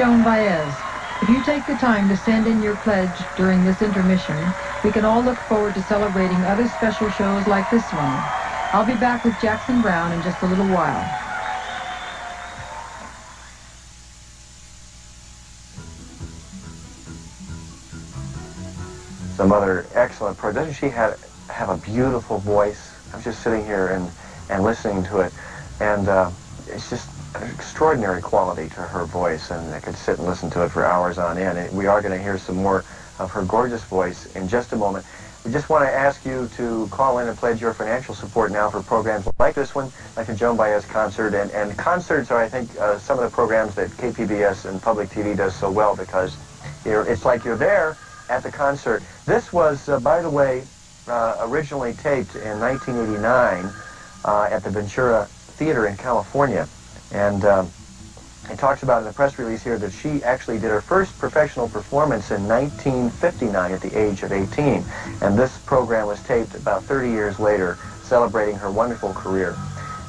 Joan Baez. If you take the time to send in your pledge during this intermission, we can all look forward to celebrating other special shows like this one. I'll be back with Jackson Brown in just a little while. Some other excellent pro. Doesn't she have a beautiful voice? I was just sitting here and listening to it, and it's just an extraordinary quality to her voice, and I could sit and listen to it for hours on end. And we are going to hear some more of her gorgeous voice in just a moment. We just want to ask you to call in and pledge your financial support now for programs like this one, like the Joan Baez concert. And concerts are, I think, some of the programs that KPBS and Public TV does so well, because it's like you're there at the concert. This was, by the way, originally taped in 1989 at the Ventura Theater in California. And it talks about in the press release here that she actually did her first professional performance in 1959 at the age of 18. And this program was taped about 30 years later, celebrating her wonderful career.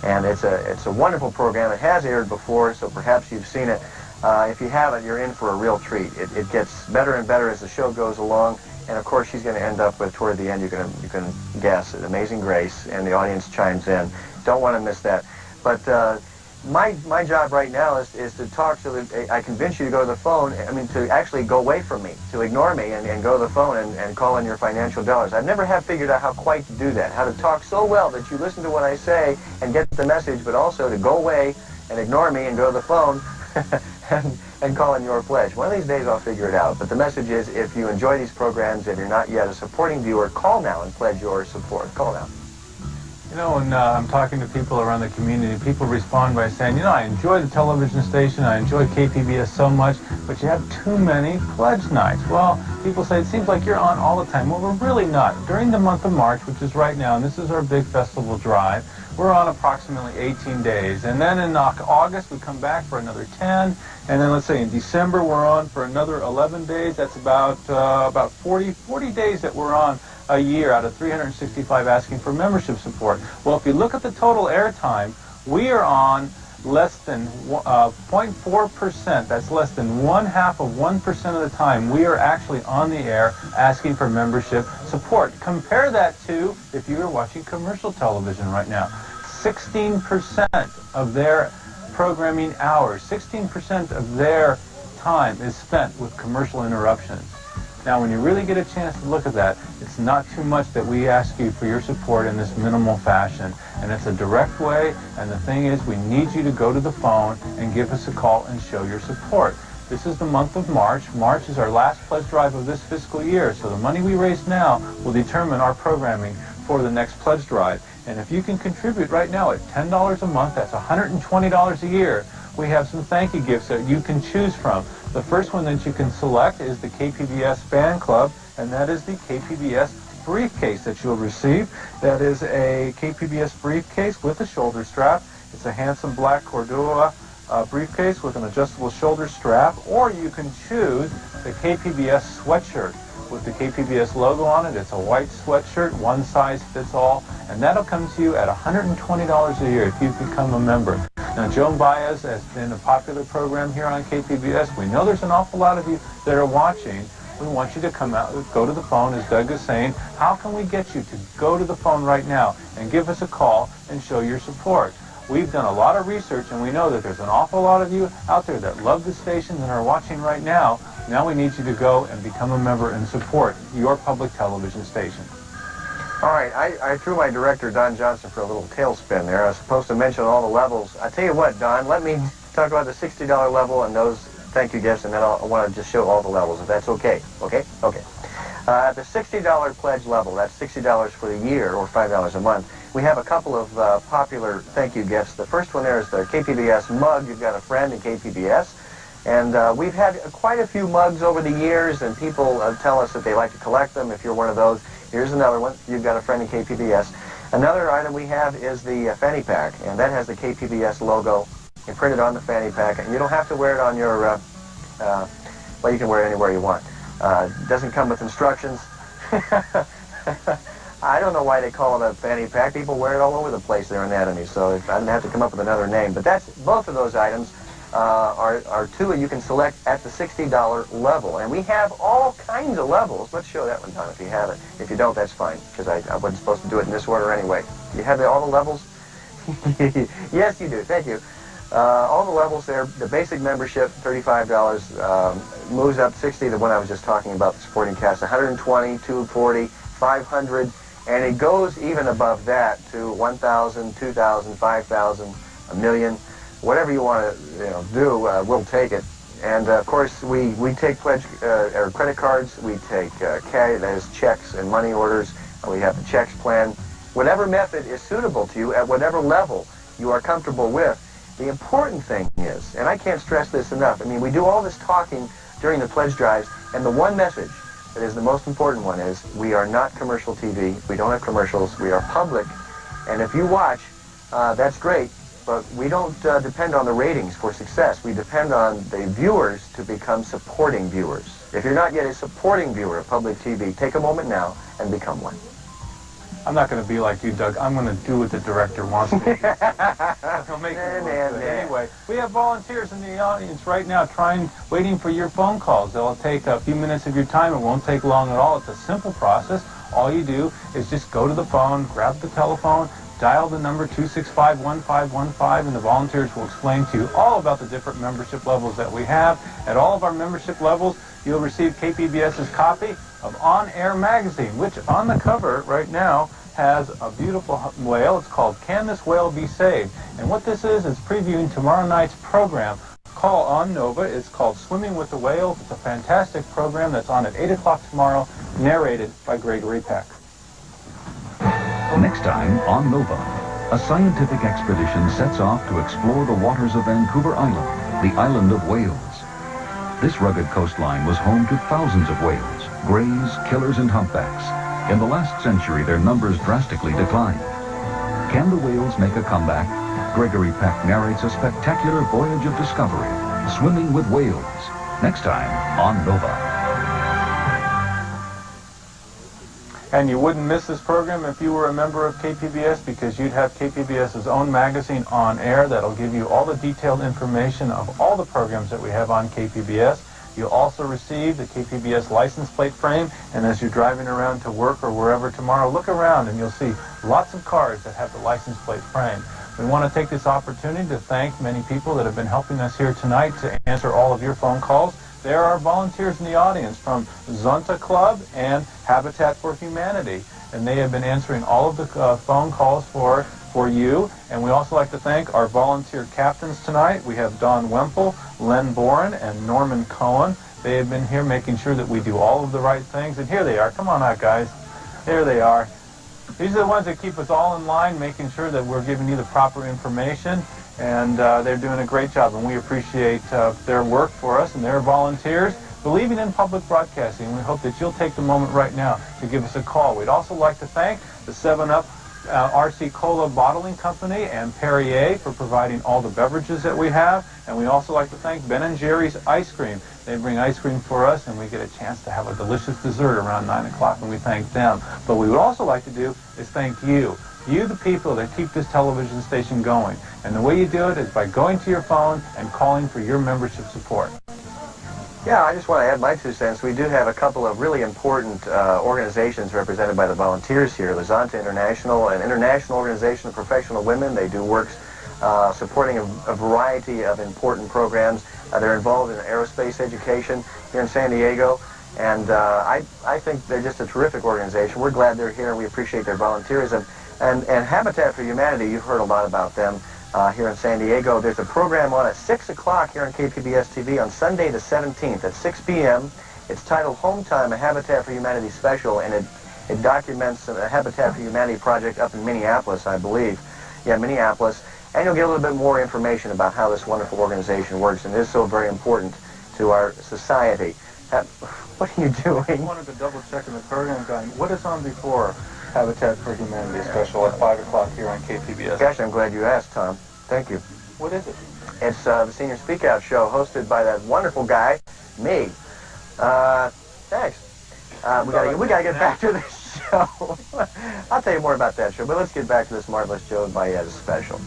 And it's a wonderful program. It has aired before, so perhaps you've seen it. If you haven't, you're in for a real treat. It gets better and better as the show goes along. And of course, she's going to end up with, toward the end, you can guess, Amazing Grace, and the audience chimes in. Don't want to miss that. But my job right now is to talk so that I convince you to go to the phone, I mean, to actually go away from me, to ignore me and go to the phone and call in your financial dollars. I've never have figured out how quite to do that, how to talk so well that you listen to what I say and get the message, but also to go away and ignore me and go to the phone and call in your pledge. One of these days I'll figure it out. But the message is, if you enjoy these programs and you're not yet a supporting viewer, call now and pledge your support. Call now. You know, when I'm talking to people around the community, people respond by saying, you know, I enjoy the television station, I enjoy KPBS so much, but you have too many pledge nights. Well, people say, it seems like you're on all the time. Well, we're really not. During the month of March, which is right now, and this is our big festival drive, we're on approximately 18 days. And then in August, we come back for another 10. And then let's say in December, we're on for another 11 days. That's about 40 days that we're on a year out of 365 asking for membership support. Well, if you look at the total airtime, we are on less than 0.4%. That's less than 0.5% of the time we are actually on the air asking for membership support. Compare that to if you were watching commercial television right now. 16% of their programming hours, 16% of their time is spent with commercial interruptions. Now, when you really get a chance to look at that, it's not too much that we ask you for your support in this minimal fashion. And it's a direct way, and the thing is, we need you to go to the phone and give us a call and show your support. This is the month of March. March is our last pledge drive of this fiscal year, so the money we raise now will determine our programming for the next pledge drive. And if you can contribute right now at $10 a month, that's $120 a year, we have some thank you gifts that you can choose from. The first one that you can select is the KPBS Fan Club, and that is the KPBS briefcase that you'll receive. That is a KPBS briefcase with a shoulder strap. It's a handsome black Cordova briefcase with an adjustable shoulder strap, or you can choose the KPBS sweatshirt with the KPBS logo on it. It's a white sweatshirt, one size fits all, and that'll come to you at $120 a year if you become a member. Now, Joan Baez has been a popular program here on KPBS. We know there's an awful lot of you that are watching. We want you to come out, go to the phone, as Doug is saying. How can we get you to go to the phone right now and give us a call and show your support? We've done a lot of research, and we know that there's an awful lot of you out there that love the station and are watching right now. Now we need you to go and become a member and support your public television station. All right, I threw my director, Don Johnson, for a little tailspin there. I was supposed to mention all the levels. I tell you what, Don, let me talk about the $60 level and those thank you gifts, and then I want to just show all the levels, if that's okay. Okay? Okay. At the $60 pledge level, that's $60 for the year, or $5 a month, we have a couple of popular thank you gifts. The first one there is the KPBS mug. You've got a friend in KPBS. And we've had quite a few mugs over the years, and people tell us that they like to collect them. If you're one of those, here's another one. You've got a friend in KPBS. Another item we have is the fanny pack, and that has the KPBS logo printed on the fanny pack. And you don't have to wear it on your, well, you can wear it anywhere you want. It doesn't come with instructions. I don't know why they call it a fanny pack. People wear it all over the place, their anatomy, so I didn't have to come up with another name. But that's both of those items are two you can select at the $60 level. And we have all kinds of levels. Let's show that one, Tom, if you have it. If you don't, that's fine, because I wasn't supposed to do it in this order anyway. You have all the levels? Yes, you do. Thank you. All the levels there. The basic membership, $35, moves up 60, the one I was just talking about, the supporting cast, 120, 240, 500, and it goes even above that to 1,000, 2,000, 5,000, a million. Whatever you want to do, we'll take it. And of course, we take pledge or credit cards. We take cash, that is checks and money orders. We have the checks plan. Whatever method is suitable to you at whatever level you are comfortable with. The important thing is, and I can't stress this enough, I mean, we do all this talking during the pledge drives, and the one message that is the most important one is we are not commercial TV. We don't have commercials. We are public. And if you watch, that's great. But we don't depend on the ratings for success. We depend on the viewers to become supporting viewers. If you're not yet a supporting viewer of public TV, take a moment now and become one. I'm not going to be like you, Doug. I'm going to do what the director wants me to do. I'll make it work. Anyway, we have volunteers in the audience right now waiting for your phone calls. They'll take a few minutes of your time. It won't take long at all. It's a simple process. All you do is just go to the phone, grab the telephone, dial the number 265-1515, and the volunteers will explain to you all about the different membership levels that we have. At all of our membership levels, you'll receive KPBS's copy of On Air Magazine, which on the cover right now has a beautiful whale. It's called Can This Whale Be Saved? And what this is previewing tomorrow night's program call on Nova. It's called Swimming with the Whales. It's a fantastic program that's on at 8 o'clock tomorrow, narrated by Gregory Peck. Next time on Nova, a scientific expedition sets off to explore the waters of Vancouver Island, the island of whales. This rugged coastline was home to thousands of whales, greys, killers, and humpbacks. In the last century, their numbers drastically declined. Can the whales make a comeback? Gregory Peck narrates a spectacular voyage of discovery, Swimming with Whales, next time on Nova. And you wouldn't miss this program if you were a member of KPBS, because you'd have KPBS's own magazine on air that'll give you all the detailed information of all the programs that we have on KPBS. You'll also receive the KPBS license plate frame, and as you're driving around to work or wherever tomorrow, look around and you'll see lots of cars that have the license plate frame. We want to take this opportunity to thank many people that have been helping us here tonight to answer all of your phone calls. There are volunteers in the audience from Zonta Club and Habitat for Humanity, and they have been answering all of the phone calls for you. And we also like to thank our volunteer captains tonight. We have Don Wemple, Len Boren, and Norman Cohen. They have been here making sure that we do all of the right things. And here they are. Come on out, guys. Here they are. These are the ones that keep us all in line, making sure that we're giving you the proper information. And they're doing a great job, and we appreciate their work for us, and they're volunteers believing in public broadcasting. We hope that you'll take the moment right now to give us a call. We'd also like to thank the 7-Up RC Cola Bottling Company and Perrier for providing all the beverages that we have. And we also like to thank Ben & Jerry's Ice Cream. They bring ice cream for us, and we get a chance to have a delicious dessert around 9 o'clock, and we thank them. But what we would also like to do is thank you. You, the people that keep this television station going. And the way you do it is by going to your phone and calling for your membership support. Yeah, I just want to add my 2 cents. We do have a couple of really important organizations represented by the volunteers here. The Zonta International, an international organization of professional women. They do works supporting a variety of important programs. They're involved in aerospace education here in San Diego. And I think they're just a terrific organization. We're glad they're here, and we appreciate their volunteerism. And Habitat for Humanity, you've heard a lot about them here in San Diego. There's a program on at 6 o'clock here on KPBS-TV on Sunday the 17th at 6 p.m. It's titled Home Time, a Habitat for Humanity special, and it documents a Habitat for Humanity project up in Minneapolis, I believe. Yeah, Minneapolis. And you'll get a little bit more information about how this wonderful organization works, and it is so very important to our society. What are you doing? I wanted to double check in the program guide. What is on before Habitat for Humanity special at 5 o'clock here on KPBS? Gosh, I'm glad you asked, Tom. Thank you. What is it? It's the Senior Speak Out show hosted by that wonderful guy, me. Thanks. We gotta get back to this show. I'll tell you more about that show, but let's get back to this marvelous Joan Baez special.